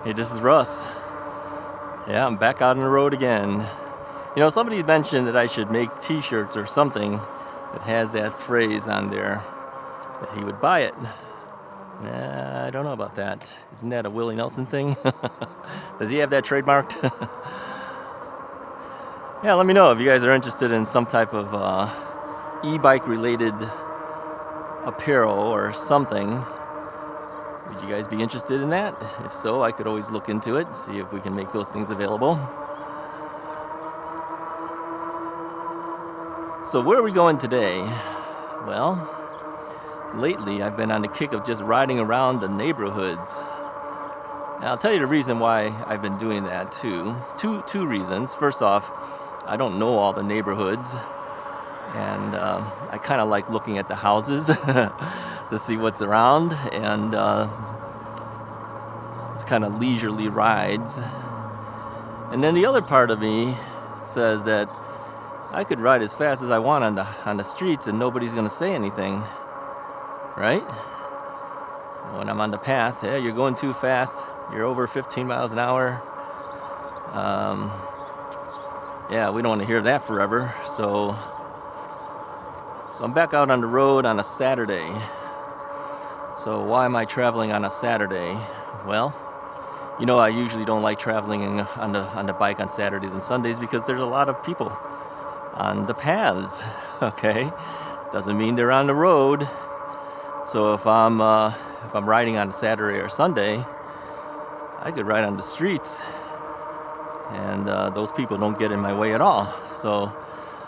Hey, this is Russ. Yeah, I'm back out on the road again. You know, somebody mentioned that I should make t-shirts or something that has that phrase on there, that he would buy it. I don't know about that. Isn't that a Willie Nelson thing? Does he have that trademarked? Yeah, let me know if you guys are interested in some type of e-bike related apparel or something. Would you guys be interested in that? If so, I could always look into it and see if we can make those things available. So where are we going today? Well, lately I've been on the kick of just riding around the neighborhoods. Now, I'll tell you the reason why I've been doing that too. Two reasons. First off, I don't know all the neighborhoods, and I kind of like looking at the houses to see what's around, and it's kind of leisurely rides. And then the other part of me says that I could ride as fast as I want on the streets and nobody's going to say anything, right? When I'm on the path, yeah, you're going too fast, you're over 15 miles an hour. Yeah, we don't want to hear that forever. So I'm back out on the road on a Saturday. So why am I traveling on a Saturday? Well, you know, I usually don't like traveling on the bike on Saturdays and Sundays because there's a lot of people on the paths. Okay, doesn't mean they're on the road. So if I'm riding on a Saturday or Sunday, I could ride on the streets, and those people don't get in my way at all. So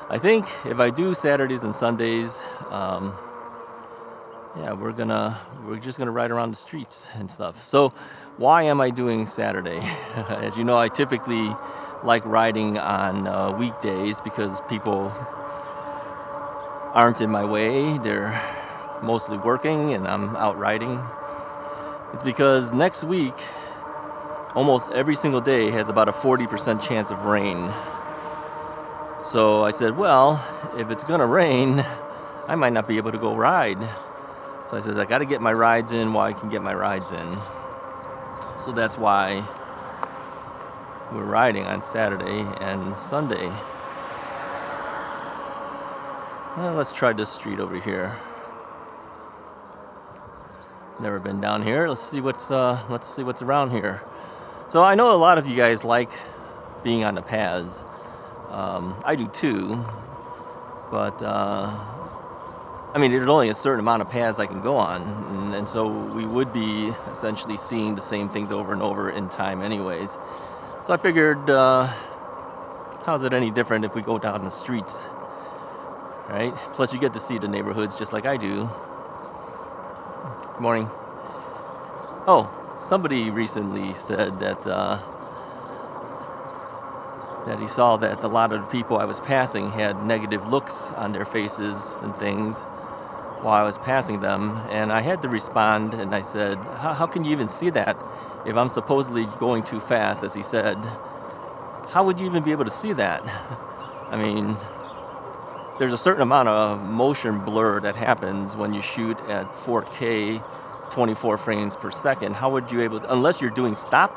I think if I do Saturdays and Sundays, yeah, we're just gonna ride around the streets and stuff. So why am I doing Saturday? As you know, I typically like riding on weekdays because people aren't in my way. They're mostly working and I'm out riding. It's because next week, almost every single day has about a 40% chance of rain. So I said, well, if it's gonna rain, I might not be able to go ride. So I said, I gotta get my rides in while I can get my rides in. So that's why we're riding on Saturday and Sunday. Well, let's try this street over here. Never been down here. Let's see what's around here. So I know a lot of you guys like being on the paths. I do too, but I mean, there's only a certain amount of paths I can go on, and so we would be essentially seeing the same things over and over in time anyways. So I figured, how's it any different if we go down the streets, right? Plus you get to see the neighborhoods just like I do. Good morning. Oh, somebody recently said that he saw that a lot of the people I was passing had negative looks on their faces and things while I was passing them, and I had to respond, and I said, how can you even see that if I'm supposedly going too fast, as he said? How would you even be able to see that? I mean, there's a certain amount of motion blur that happens when you shoot at 4K 24 frames per second. How would you able to, unless you're doing stop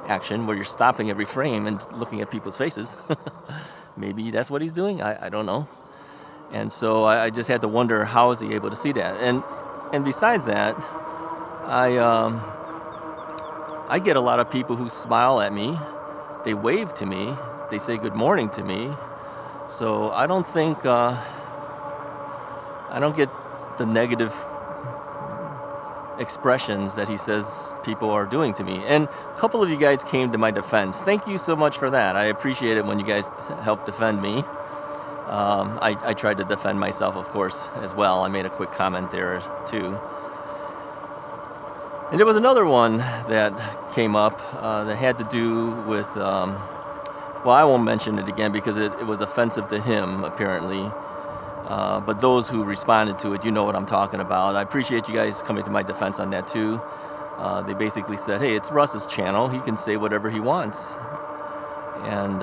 action where you're stopping every frame and looking at people's faces. Maybe that's what he's doing. I don't know. And so I just had to wonder, how is he able to see that? And besides that, I get a lot of people who smile at me. They wave to me. They say good morning to me. So I don't think I don't get the negative expressions that he says people are doing to me. And a couple of you guys came to my defense. Thank you so much for that. I appreciate it when you guys help defend me. I tried to defend myself, of course, as well. I made a quick comment there too. And there was another one that came up that had to do with, well, I won't mention it again because it was offensive to him, apparently. But those who responded to it, you know what I'm talking about. I appreciate you guys coming to my defense on that too. They basically said, hey, it's Russ's channel. He can say whatever he wants. And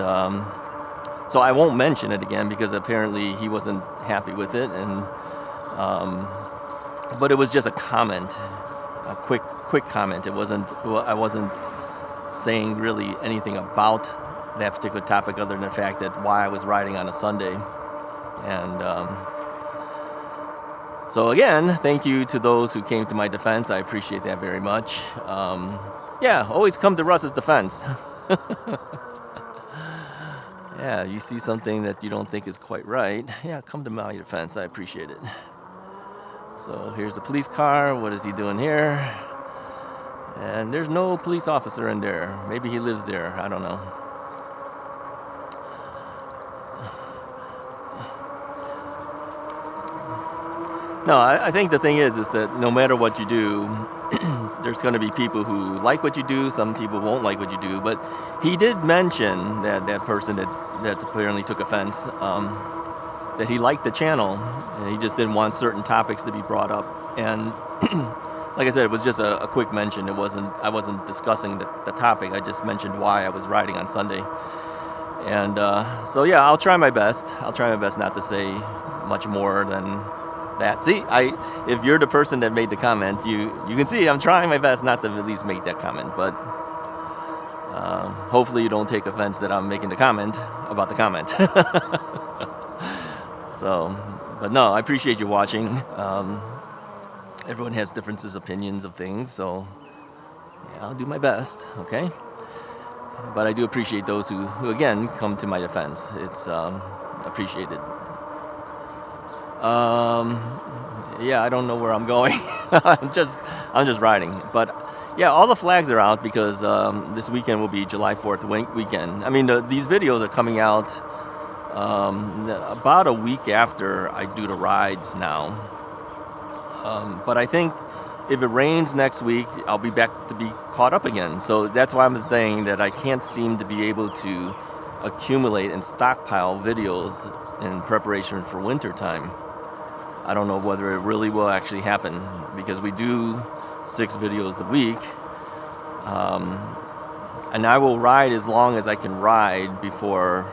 so I won't mention it again because apparently he wasn't happy with it. And but it was just a comment, a quick comment. It wasn't. I wasn't saying really anything about that particular topic other than the fact that why I was riding on a Sunday. And so again, thank you to those who came to my defense. I appreciate that very much. Yeah, always come to Russ's defense. Yeah, you see something that you don't think is quite right. Yeah, come to my defense. I appreciate it. So here's the police car. What is he doing here? And there's no police officer in there. Maybe he lives there. I don't know. No, I think the thing is that no matter what you do, there's going to be people who like what you do. Some people won't like what you do. But he did mention that person that apparently took offense, that he liked the channel and he just didn't want certain topics to be brought up. And like I said, it was just a quick mention. I wasn't discussing the topic. I just mentioned why I was riding on Sunday. And so yeah, I'll try my best. I'll try my best not to say much more than that. See, if you're the person that made the comment, you can see I'm trying my best not to at least make that comment. But hopefully you don't take offense that I'm making the comment about the comment. So, but no, I appreciate you watching. Everyone has differences, opinions of things, so yeah, I'll do my best, okay? But I do appreciate those who again come to my defense. It's appreciated. Yeah, I don't know where I'm going. I'm just riding. But yeah, all the flags are out because this weekend will be July 4th weekend. I mean, these videos are coming out about a week after I do the rides now. But I think if it rains next week, I'll be back to be caught up again. So that's why I'm saying that I can't seem to be able to accumulate and stockpile videos in preparation for winter time. I don't know whether it really will actually happen because we do 6 videos a week. And I will ride as long as I can ride before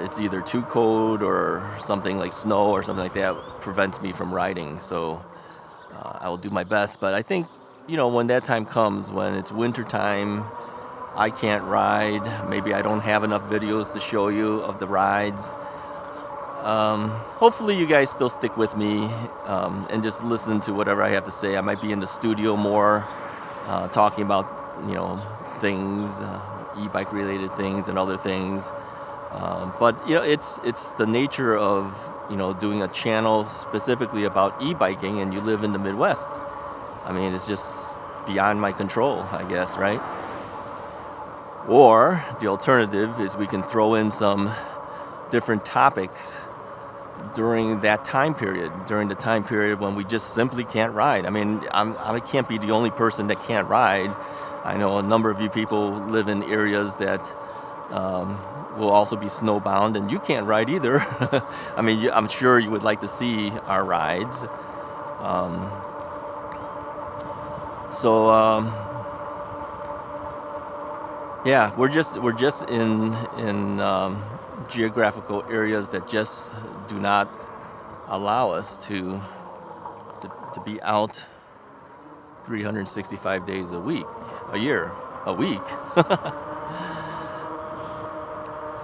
it's either too cold or something like snow or something like that prevents me from riding. So I will do my best. But I think, when that time comes, when it's winter time, I can't ride. Maybe I don't have enough videos to show you of the rides. Hopefully you guys still stick with me and just listen to whatever I have to say. I might be in the studio more talking about, things, e-bike related things and other things. But it's the nature of doing a channel specifically about e-biking, and you live in the Midwest. I mean, it's just beyond my control, I guess, right? Or the alternative is we can throw in some different topics during that time period, during the time period when we just simply can't ride. I mean, I can't be the only person that can't ride. I know a number of you people live in areas that will also be snowbound, and you can't ride either. I mean, I'm sure you would like to see our rides. Yeah, we're just in geographical areas that just do not allow us to be out 365 days a week, a year, a week.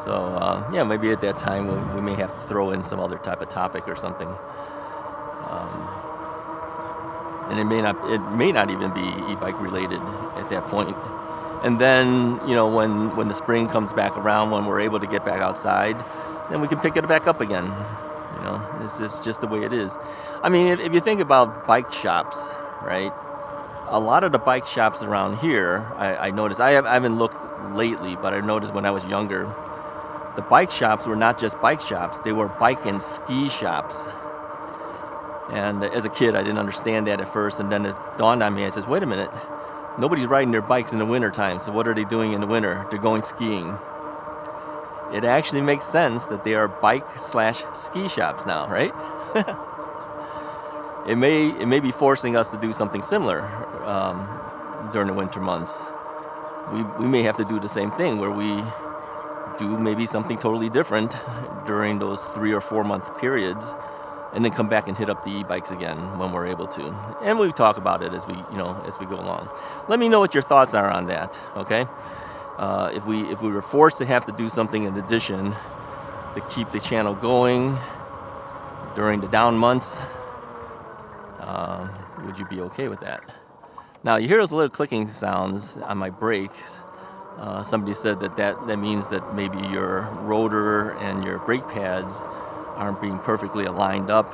So yeah, maybe at that time we may have to throw in some other type of topic or something, and it may not even be e-bike related at that point. And then when the spring comes back around, when we're able to get back outside, then we can pick it back up again. This is just the way it is. I mean, if you think about bike shops, right? A lot of the bike shops around here, I noticed. I haven't looked lately, but I noticed when I was younger, the bike shops were not just bike shops; they were bike and ski shops. And as a kid, I didn't understand that at first, and then it dawned on me. I says, "Wait a minute, nobody's riding their bikes in the wintertime, so what are they doing in the winter? They're going skiing." It actually makes sense that they are bike/ski shops now, right? It may be forcing us to do something similar during the winter months. We may have to do the same thing where we do maybe something totally different during those 3 or 4 month periods and then come back and hit up the e-bikes again when we're able to. And we talk about it as we go along. Let me know what your thoughts are on that, okay? If we were forced to have to do something in addition to keep the channel going during the down months, would you be okay with that? Now, you hear those little clicking sounds on my brakes. Somebody said that means that maybe your rotor and your brake pads aren't being perfectly aligned up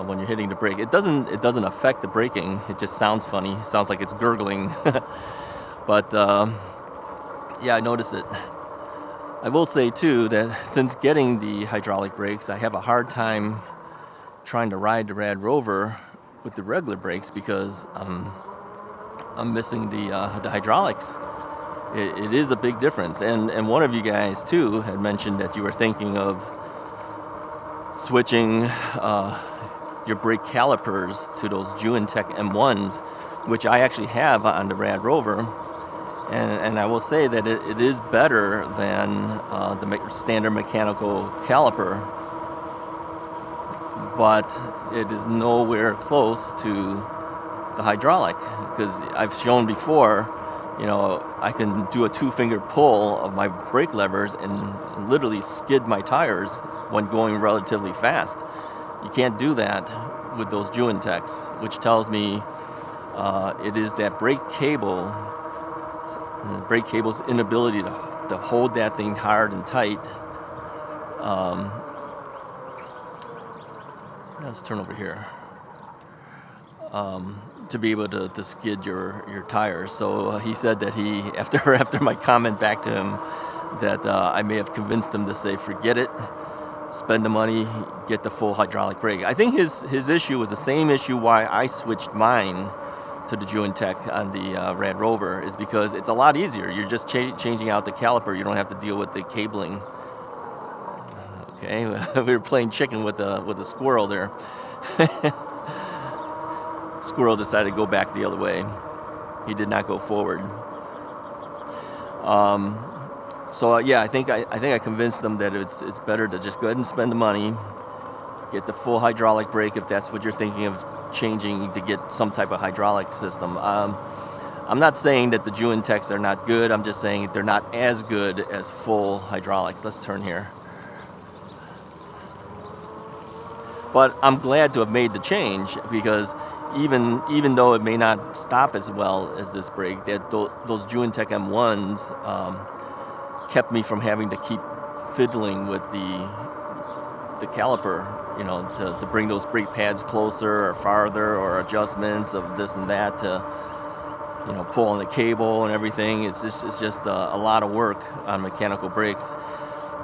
when you're hitting the brake. It doesn't affect the braking. It just sounds funny. It sounds like it's gurgling. But yeah, I noticed it. I will say too that since getting the hydraulic brakes, I have a hard time trying to ride the Rad Rover with the regular brakes because I'm missing the hydraulics. It is a big difference. And one of you guys too had mentioned that you were thinking of switching your brake calipers to those Tech M1s, which I actually have on the Rad Rover. And I will say that it is better than the standard mechanical caliper, but it is nowhere close to the hydraulic, because I've shown before, I can do a 2-finger pull of my brake levers and literally skid my tires when going relatively fast. You can't do that with those Techs, which tells me it is that brake cable's inability to hold that thing hard and tight. Let's turn over here. To be able to skid your tires. So he said that he, after my comment back to him, that I may have convinced him to say, forget it, spend the money, get the full hydraulic brake. I think his issue was the same issue why I switched mine to the Tech on the Rad Rover, is because it's a lot easier. You're just changing out the caliper. You don't have to deal with the cabling. Okay, we were playing chicken with a squirrel there. Squirrel decided to go back the other way. He did not go forward. So yeah, I think I convinced them that it's better to just go ahead and spend the money, get the full hydraulic brake if that's what you're thinking of changing, to get some type of hydraulic system. I'm not saying that the Techs are not good. I'm just saying they're not as good as full hydraulics. Let's turn here. But I'm glad to have made the change, because even though it may not stop as well as this brake, that those Tech M1s kept me from having to keep fiddling with the caliper, to bring those brake pads closer or farther, or adjustments of this and that to, pull on the cable and everything. It's just a lot of work on mechanical brakes.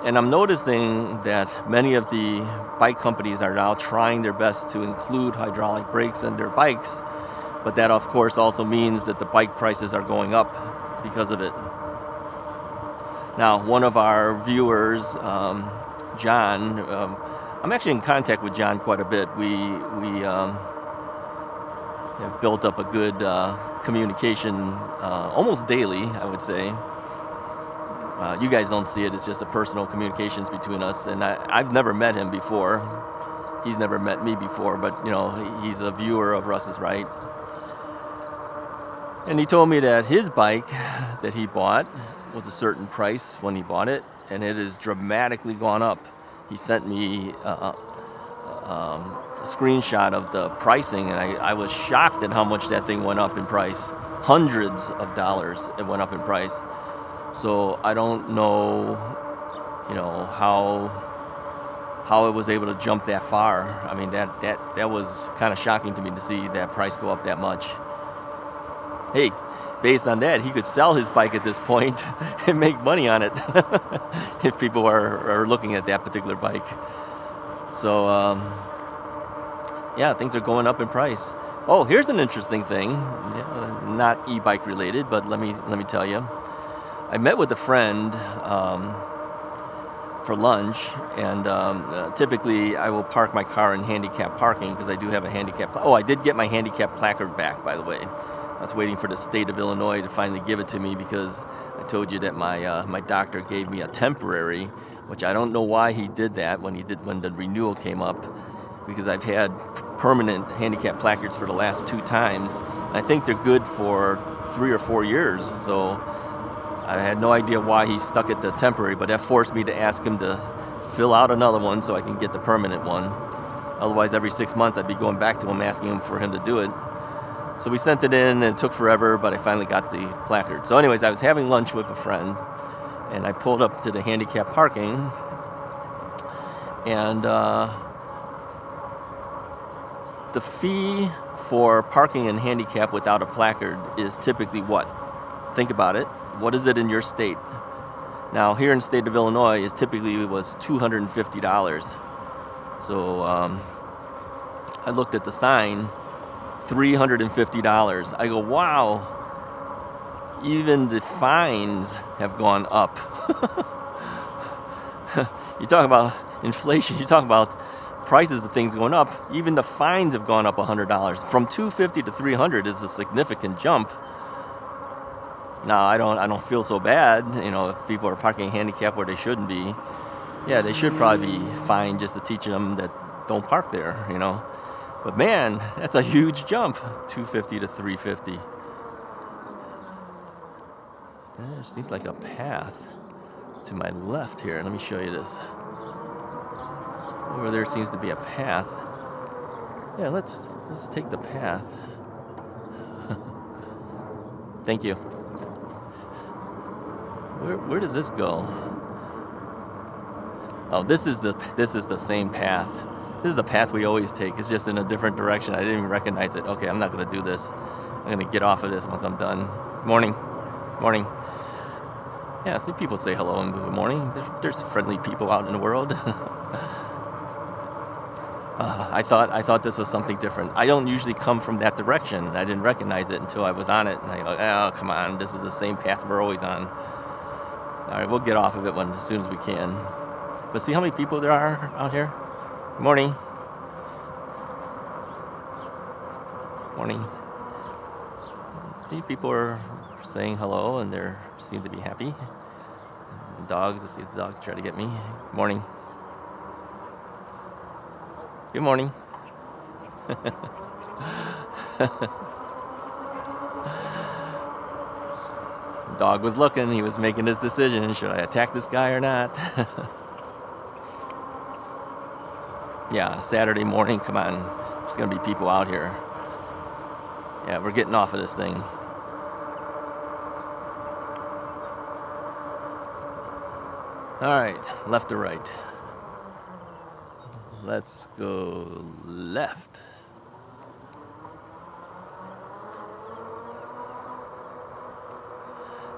And I'm noticing that many of the bike companies are now trying their best to include hydraulic brakes in their bikes, but that of course also means that the bike prices are going up because of it. Now, one of our viewers, John, I'm actually in contact with John quite a bit. We have built up a good communication almost daily, I would say. You guys don't see it. It's just a personal communications between us. And I've never met him before. He's never met me before, but, he's a viewer of Russ's Right. And he told me that his bike that he bought was a certain price when he bought it, and it has dramatically gone up. He sent me a screenshot of the pricing, and I was shocked at how much that thing went up in price. Hundreds of dollars it went up in price. So I don't know, how it was able to jump that far. I mean, that was kind of shocking to me to see that price go up that much. Hey, based on that, he could sell his bike at this point and make money on it if people are looking at that particular bike. So, yeah, things are going up in price. Oh, here's an interesting thing, not e-bike related, but let me tell you. I met with a friend for lunch, and typically I will park my car in handicap parking because I do have a handicap. I did get my handicap placard back, by the way. I was waiting for the state of Illinois to finally give it to me, because I told you that my doctor gave me a temporary, which I don't know why he did that when the renewal came up. because I've had permanent handicap placards for the last 2 times. I think they're good for 3 or 4 years, so I had no idea why he stuck it to temporary, but that forced me to ask him to fill out another one so I can get the permanent one. Otherwise, every 6 months I'd be going back to him asking him for him to do it. So we sent it in, and it took forever, but I finally got the placard. So anyways, I was having lunch with a friend, and I pulled up to the handicap parking, and the fee for parking in handicap without a placard is typically what? Think about it. What is it in your state? Now, here in the state of Illinois, it typically was $250. So I looked at the sign, $350. I go, wow, even the fines have gone up. You talk about inflation, you talk about prices of things going up, even the fines have gone up $100. From $250 to $300 is a significant jump. Now, I don't feel so bad, if people are parking handicap where they shouldn't be. Yeah, they should probably be fined just to teach them that don't park there, But man, that's a huge jump, $250 to $350. There seems like a path to my left here. Let me show you this. Over there seems to be a path. Yeah, let's take the path. Thank you. Where does this go? Oh, this is the same path. This is the path we always take. It's just in a different direction. I didn't even recognize it. Okay, I'm not going to do this. I'm going to get off of this once I'm done. Morning. Yeah, see, people say hello and good morning. There's friendly people out in the world. I thought this was something different. I don't usually come from that direction. I didn't recognize it until I was on it. And I go, oh, come on, this is the same path we're always on. All right, we'll get off of it as soon as we can. But see how many people there are out here? Morning. See, people are saying hello, and they seem to be happy. Dogs, let's see if the dogs try to get me. Morning. Good morning. Dog was looking. He was making his decision. Should I attack this guy or not? Yeah, Saturday morning. Come on. There's going to be people out here. Yeah, we're getting off of this thing. All right, left or right? Let's go left.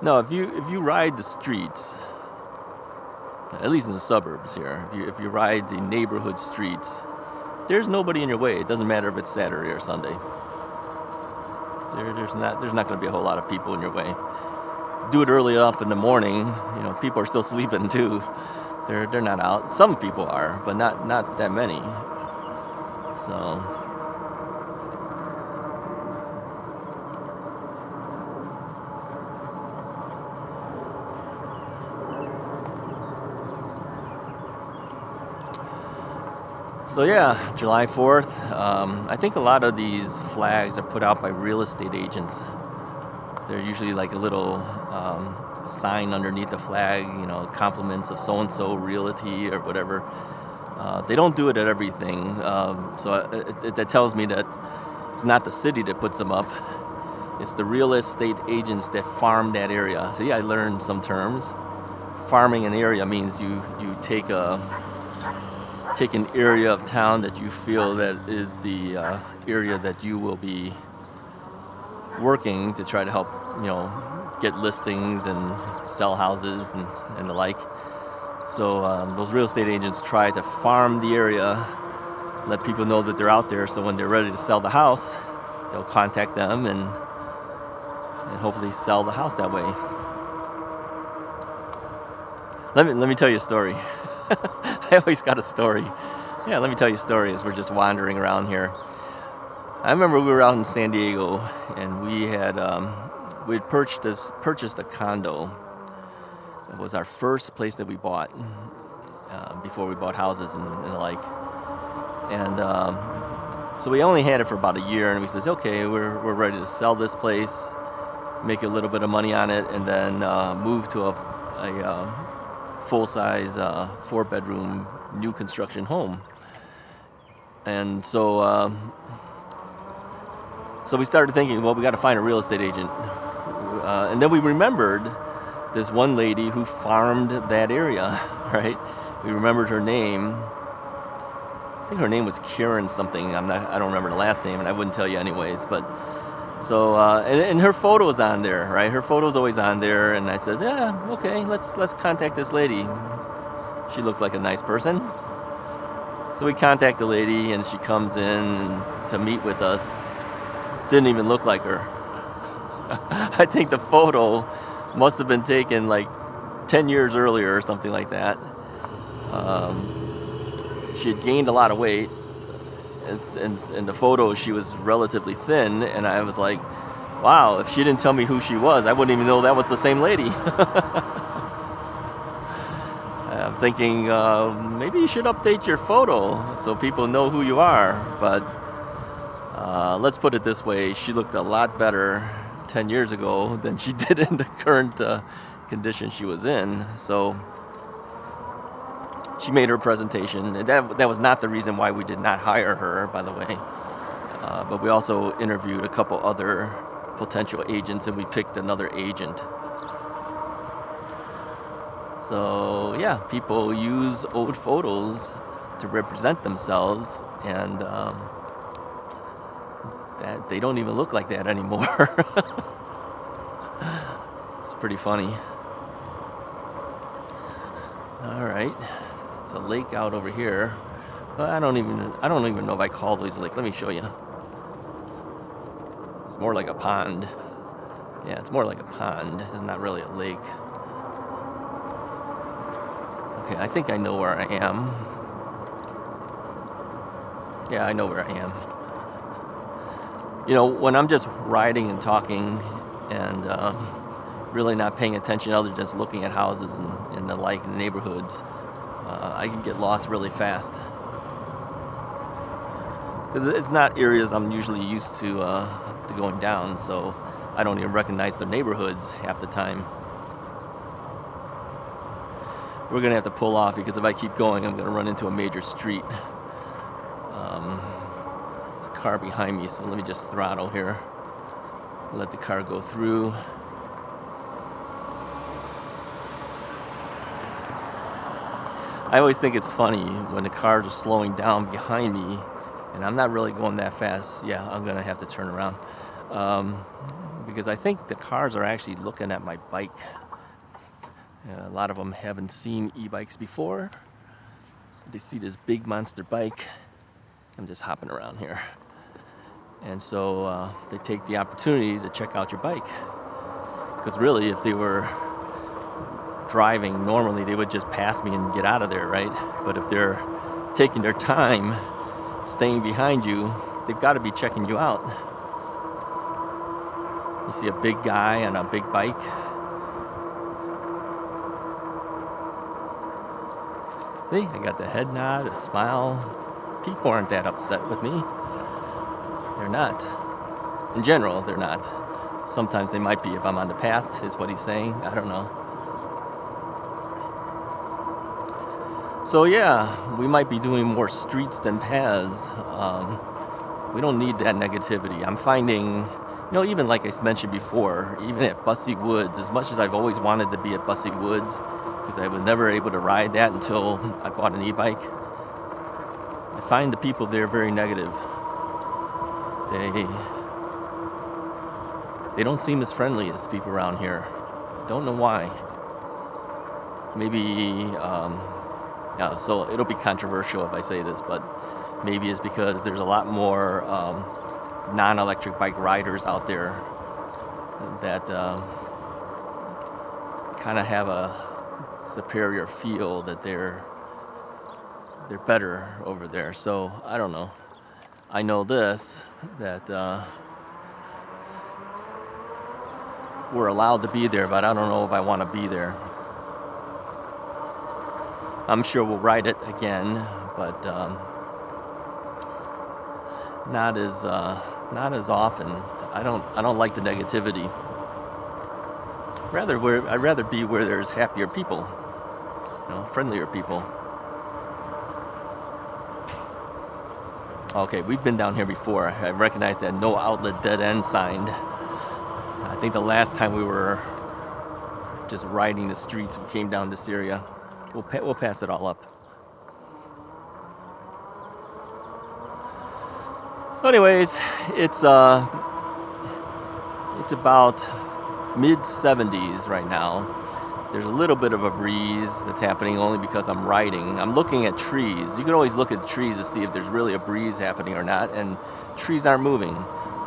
No, if you ride the streets, at least in the suburbs here, if you ride the neighborhood streets, there's nobody in your way. It doesn't matter if it's Saturday or Sunday. There's not going to be a whole lot of people in your way. Do it early up in the morning. People are still sleeping too. They're not out. Some people are, but not that many. So yeah, July 4th. I think a lot of these flags are put out by real estate agents. They're usually like a little sign underneath the flag, compliments of so-and-so realty or whatever. They don't do it at everything. So that tells me that it's not the city that puts them up. It's the real estate agents that farm that area. See, I learned some terms. Farming an area means you take an area of town that you feel that is the area that you will be working to try to help, get listings and sell houses and the like. So those real estate agents try to farm the area, let people know that they're out there, so when they're ready to sell the house, they'll contact them and hopefully sell the house that way. Let me tell you a story. I always got a story. Yeah, let me tell you a story as we're just wandering around here. I remember we were out in San Diego, and we'd purchased a condo. It was our first place that we bought before we bought houses and the like. And so we only had it for about a year, and we says, okay, we're ready to sell this place, make a little bit of money on it, and then move to a full-size 4-bedroom new construction home. And so we started thinking, well, we got to find a real estate agent. And then we remembered this one lady who farmed that area, right? We remembered her name. I think her name was Karen something. I don't remember the last name, and I wouldn't tell you anyways. But so and her photo's on there, right? Her photo's always on there, and I says, yeah, okay, let's contact this lady. She looks like a nice person. So we contact the lady, and she comes in to meet with us. Didn't even look like her. I think the photo must have been taken like 10 years earlier or something like that. She had gained a lot of weight. In the photo, she was relatively thin, and I was like, wow, if she didn't tell me who she was, I wouldn't even know that was the same lady. I'm thinking, maybe you should update your photo so people know who you are. But let's put it this way, she looked a lot better 10 years ago than she did in the current condition she was in. So she made her presentation. That was not the reason why we did not hire her, by the way. But we also interviewed a couple other potential agents, and we picked another agent. So yeah, people use old photos to represent themselves, and that they don't even look like that anymore. It's pretty funny. All right, it's a lake out over here. But I don't even know if I call these lake. Let me show you. It's more like a pond. Yeah, it's more like a pond. It's not really a lake. Okay, I think I know where I am. Yeah, I know where I am. You know, when I'm just riding and talking and really not paying attention other than just looking at houses and the like in neighborhoods, I can get lost really fast. Because it's not areas I'm usually used to going down, so I don't even recognize the neighborhoods half the time. We're going to have to pull off because if I keep going, I'm going to run into a major street. There's a car behind me, so let me just throttle here. Let the car go through. I always think it's funny when the cars are slowing down behind me and I'm not really going that fast. Yeah, I'm going to have to turn around. Because I think the cars are actually looking at my bike. A lot of them haven't seen e-bikes before. So they see this big monster bike. I'm just hopping around here. And so they take the opportunity to check out your bike. Because really, if they were driving normally, they would just pass me and get out of there, right? But if they're taking their time, staying behind you, they've got to be checking you out. You see a big guy on a big bike. See, I got the head nod, a smile. People aren't that upset with me. They're not. In general, they're not. Sometimes they might be if I'm on the path, is what he's saying. I don't know. So yeah, we might be doing more streets than paths. We don't need that negativity. I'm finding, even like I mentioned before, even at Bussy Woods, as much as I've always wanted to be at Bussy Woods, because I was never able to ride that until I bought an e-bike, I find the people there very negative. They don't seem as friendly as the people around here. Don't know why. Maybe, so it'll be controversial if I say this, but maybe it's because there's a lot more non-electric bike riders out there that kind of have a superior feel that they're better over there. So I don't know. I know this, that we're allowed to be there, but I don't know if I want to be there. I'm sure we'll ride it again, but not as often. I don't like the negativity. I'd rather be where there's happier people, friendlier people. Okay, we've been down here before. I recognize that no outlet dead end sign. I think the last time we were just riding the streets, we came down this area. We'll pass it all up. So anyways, it's about mid-70s right now. There's a little bit of a breeze that's happening only because I'm riding. I'm looking at trees. You can always look at trees to see if there's really a breeze happening or not, and trees aren't moving.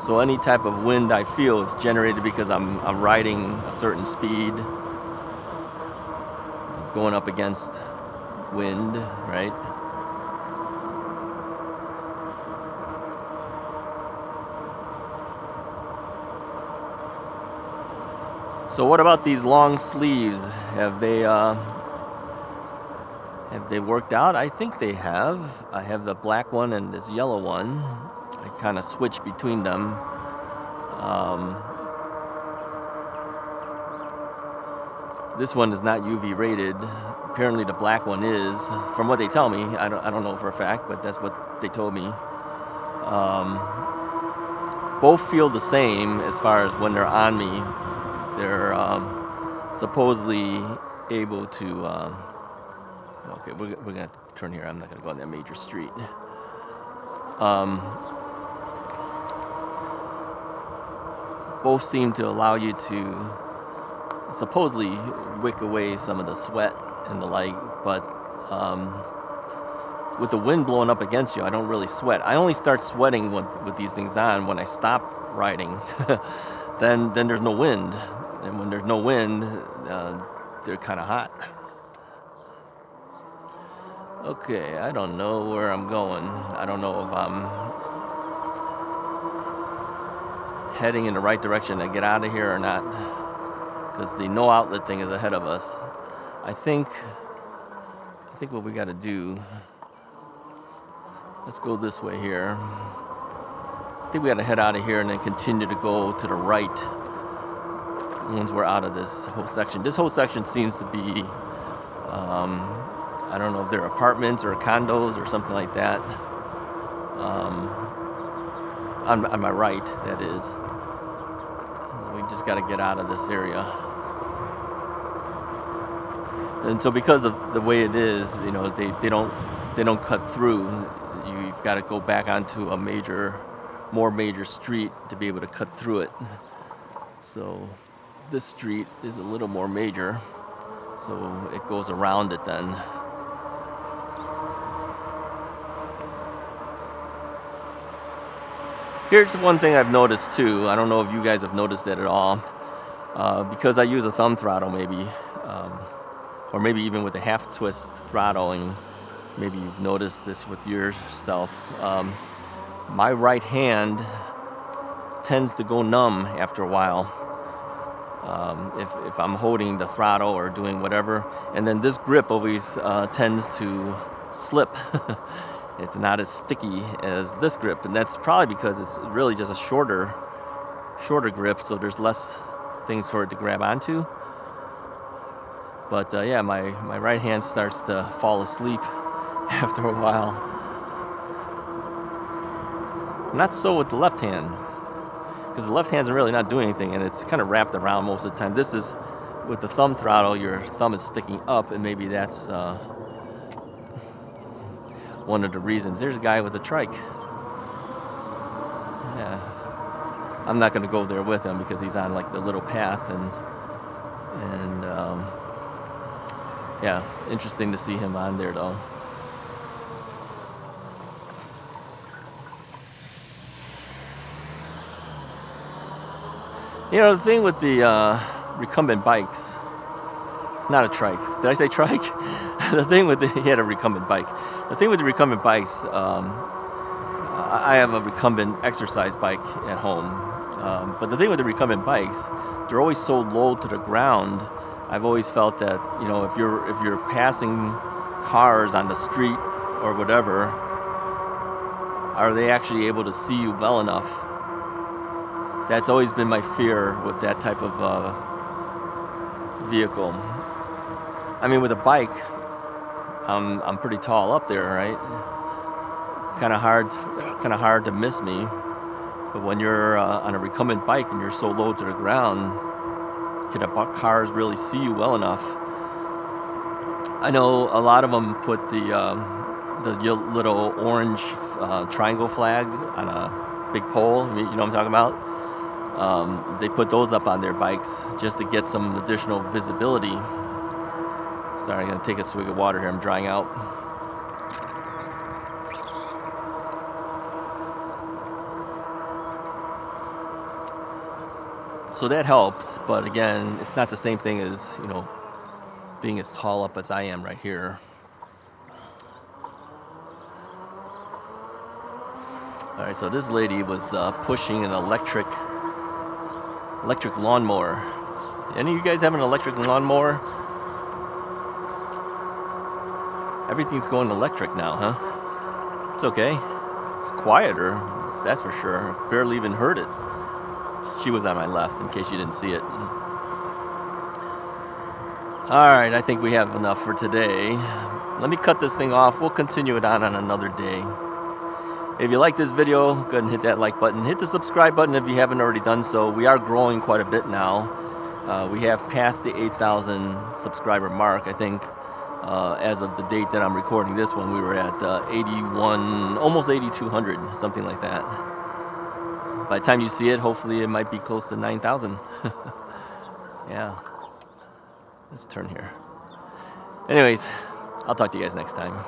So any type of wind I feel is generated because I'm riding a certain speed, going up against wind, right? So what about these long sleeves? Have they worked out? I think they have. I have the black one and this yellow one. I kind of switch between them. This one is not UV rated. Apparently the black one is. From what they tell me, I don't know for a fact, but that's what they told me. Both feel the same as far as when they're on me. They're supposedly able to. Okay, we're gonna turn here. I'm not gonna go on that major street. Both seem to allow you to supposedly wick away some of the sweat and the like, but with the wind blowing up against you, I don't really sweat. I only start sweating with these things on when I stop riding. Then there's no wind, and when there's no wind, they're kind of hot. Okay, I don't know where I'm going. I don't know if I'm heading in the right direction to get out of here or not, because the no outlet thing is ahead of us. I think what we got to do, let's go this way here. I think we got to head out of here and then continue to go to the right once we're out of this whole section. This whole section seems to be, I don't know if they're apartments or condos or something like that. On my right, that is. We just got to get out of this area. And so because of the way it is, they don't cut through. You've got to go back onto a more major street to be able to cut through it. So this street is a little more major, so it goes around it then. Here's one thing I've noticed too. I don't know if you guys have noticed that at all. Because I use a thumb throttle maybe, or maybe even with a half twist throttling, maybe you've noticed this with yourself. My right hand tends to go numb after a while. If I'm holding the throttle or doing whatever, and then this grip always tends to slip. It's not as sticky as this grip, and that's probably because it's really just a shorter grip, so there's less things for it to grab onto. But yeah, my right hand starts to fall asleep after a while. Not so with the left hand, because the left hand's really not doing anything, and it's kind of wrapped around most of the time. This is, with the thumb throttle, your thumb is sticking up, and maybe that's one of the reasons. There's a guy with a trike. Yeah. I'm not going to go there with him because he's on like the little path, and yeah, interesting to see him on there though. The thing with the recumbent bikes, not a trike. Did I say trike? The thing with he had a recumbent bike. The thing with the recumbent bikes, I have a recumbent exercise bike at home. But the thing with the recumbent bikes, they're always so low to the ground. I've always felt that, if you're passing cars on the street or whatever, are they actually able to see you well enough? That's always been my fear with that type of vehicle. I mean, with a bike, I'm pretty tall up there, right? Kind of hard to miss me. But when you're on a recumbent bike and you're so low to the ground, can the cars really see you well enough? I know a lot of them put the little orange triangle flag on a big pole. You know what I'm talking about? They put those up on their bikes just to get some additional visibility. Sorry, I'm going to take a swig of water here. I'm drying out. So that helps, but again, it's not the same thing as, you know, being as tall up as I am right here. All right, so this lady was pushing an electric lawnmower. Any of you guys have an electric lawnmower? Everything's going electric now, huh? It's okay. It's quieter, that's for sure. Barely even heard it. She was on my left, in case you didn't see it. All right, I think we have enough for today. Let me cut this thing off. We'll continue it on another day. If you like this video, go ahead and hit that like button. Hit the subscribe button if you haven't already done so. We are growing quite a bit now. We have passed the 8,000 subscriber mark. I think as of the date that I'm recording this one, we were at 81, almost 8,200, something like that. By the time you see it, hopefully it might be close to 9,000. Yeah. Let's turn here. Anyways, I'll talk to you guys next time.